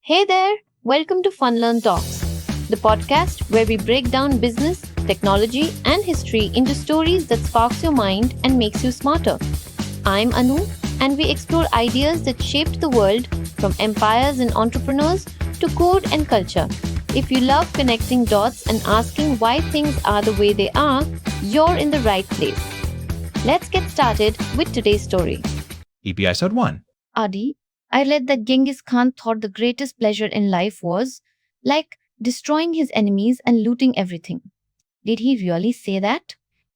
Hey there, welcome to Fun Learn Talks, the podcast where we break down business, technology, and history into stories that sparks your mind and makes you smarter. I'm Anu, and we explore ideas that shaped the world from empires and entrepreneurs to code and culture. If you love connecting dots and asking why things are the way they are, you're in the right place. Let's get started with today's story. Episode 1. Adi, I read that Genghis Khan thought the greatest pleasure in life was like destroying his enemies and looting everything. Did he really say that?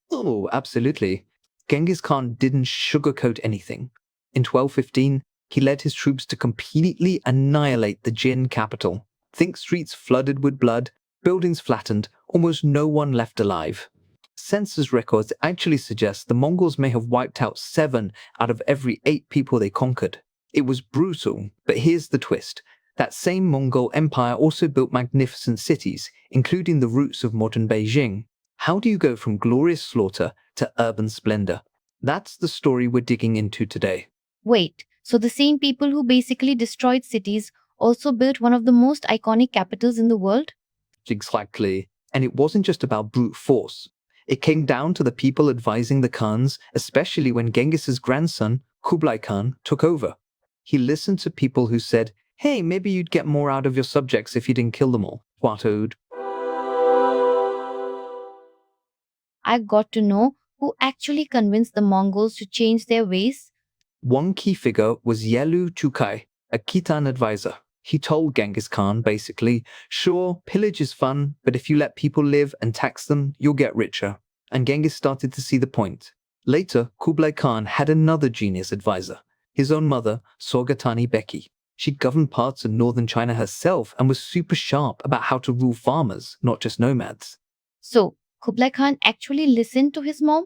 Oh, absolutely. Genghis Khan didn't sugarcoat anything. In 1215, he led his troops to completely annihilate the Jin capital. Think streets flooded with blood, buildings flattened, almost no one left alive. Census records actually suggest the Mongols may have wiped out 7 out of every 8 people they conquered. It was brutal, but here's the twist. That same Mongol empire also built magnificent cities, including the roots of modern Beijing. How do you go from glorious slaughter to urban splendor? That's the story we're digging into today. Wait, so the same people who basically destroyed cities also built one of the most iconic capitals in the world? Exactly. And it wasn't just about brute force. It came down to the people advising the Khans, especially when Genghis's grandson, Khublai Khan, took over. He listened to people who said, hey, maybe you'd get more out of your subjects if you didn't kill them all. Twattoed. I got to know who actually convinced the Mongols to change their ways. One key figure was Yelü Chucai, a Khitan advisor. He told Genghis Khan, basically, sure, pillage is fun, but if you let people live and tax them, you'll get richer. And Genghis started to see the point. Later, Khublai Khan had another genius advisor, his own mother, Sorghaghtani Beki. She governed parts of northern China herself and was super sharp about how to rule farmers, not just nomads. So, Kublai Khan actually listened to his mom?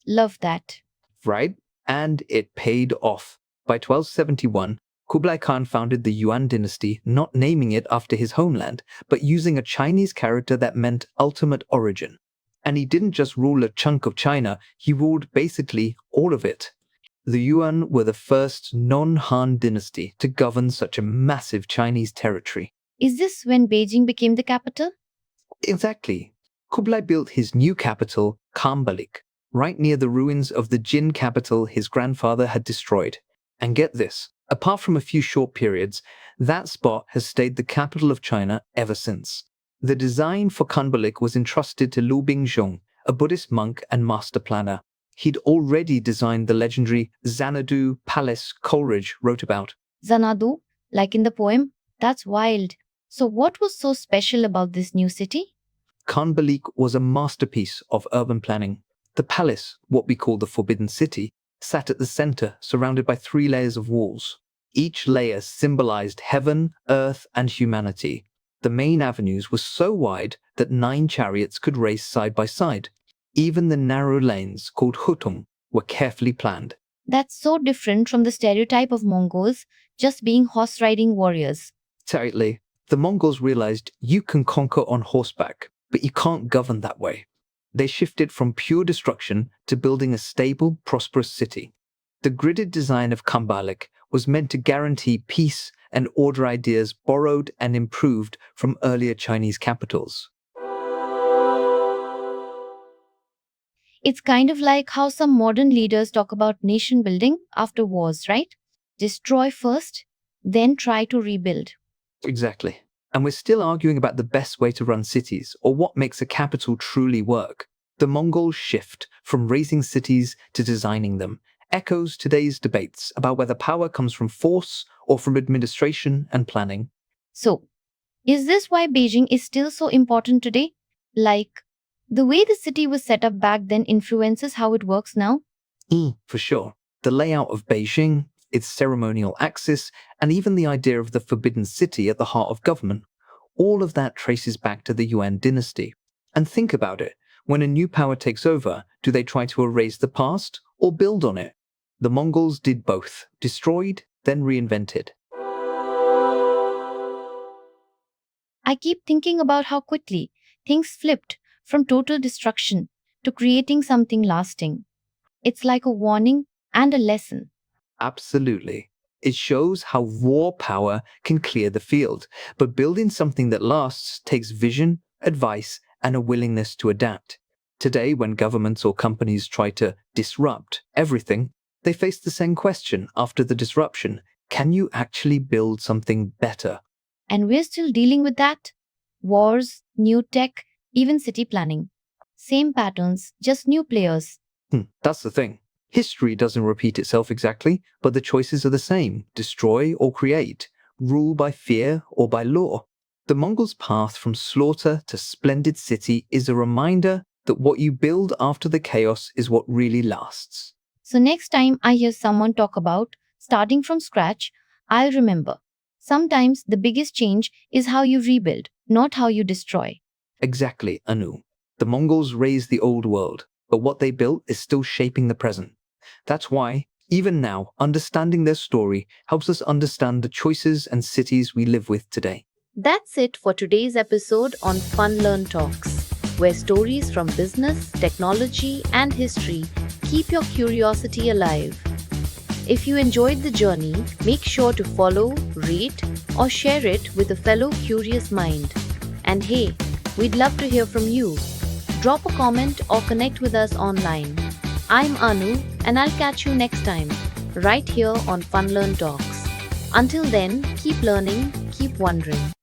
Love that. Right? And it paid off. By 1271, Kublai Khan founded the Yuan dynasty, not naming it after his homeland, but using a Chinese character that meant ultimate origin. And he didn't just rule a chunk of China, he ruled basically all of it. The Yuan were the first non-Han dynasty to govern such a massive Chinese territory. Is this when Beijing became the capital? Exactly. Kublai built his new capital, Khanbalik, right near the ruins of the Jin capital his grandfather had destroyed. And get this, apart from a few short periods, that spot has stayed the capital of China ever since. The design for Khanbalik was entrusted to Lu Bingzhong, a Buddhist monk and master planner. He'd already designed the legendary Xanadu Palace Coleridge wrote about. Xanadu, like in the poem? That's wild. So what was so special about this new city? Khanbalik was a masterpiece of urban planning. The palace, what we call the Forbidden City, sat at the center, surrounded by 3 layers of walls. Each layer symbolized heaven, earth, and humanity. The main avenues were so wide that 9 chariots could race side by side. Even the narrow lanes, called hutum, were carefully planned. That's so different from the stereotype of Mongols just being horse-riding warriors. Tightly, the Mongols realized you can conquer on horseback, but you can't govern that way. They shifted from pure destruction to building a stable, prosperous city. The gridded design of Khanbalik was meant to guarantee peace and order ideas borrowed and improved from earlier Chinese capitals. It's kind of like how some modern leaders talk about nation building after wars, right? Destroy first, then try to rebuild. Exactly. And we're still arguing about the best way to run cities or what makes a capital truly work. The Mongols' shift from raising cities to designing them echoes today's debates about whether power comes from force or from administration and planning. So, is this why Beijing is still so important today? Like, the way the city was set up back then influences how it works now? For sure. The layout of Beijing, its ceremonial axis, and even the idea of the Forbidden City at the heart of government, all of that traces back to the Yuan dynasty. And think about it. When a new power takes over, do they try to erase the past or build on it? The Mongols did both, destroyed, then reinvented. I keep thinking about how quickly things flipped from total destruction to creating something lasting. It's like a warning and a lesson. Absolutely. It shows how raw power can clear the field, but building something that lasts takes vision, advice, and a willingness to adapt. Today, when governments or companies try to disrupt everything, they face the same question after the disruption. Can you actually build something better? And we're still dealing with that. Wars, new tech, even city planning. Same patterns, just new players. That's the thing. History doesn't repeat itself exactly, but the choices are the same: destroy or create, rule by fear or by law. The Mongols' path from slaughter to splendid city is a reminder that what you build after the chaos is what really lasts. So next time I hear someone talk about starting from scratch, I'll remember. Sometimes the biggest change is how you rebuild, not how you destroy. Exactly, Anu. The Mongols raised the old world, but what they built is still shaping the present. That's why, even now, understanding their story helps us understand the choices and cities we live with today. That's it for today's episode on Fun Learn Talks, where stories from business, technology, and history keep your curiosity alive. If you enjoyed the journey, make sure to follow, rate, or share it with a fellow curious mind. And hey, we'd love to hear from you. Drop a comment or connect with us online. I'm Anu, and I'll catch you next time, right here on Fun Learn Talks. Until then, keep learning, keep wondering.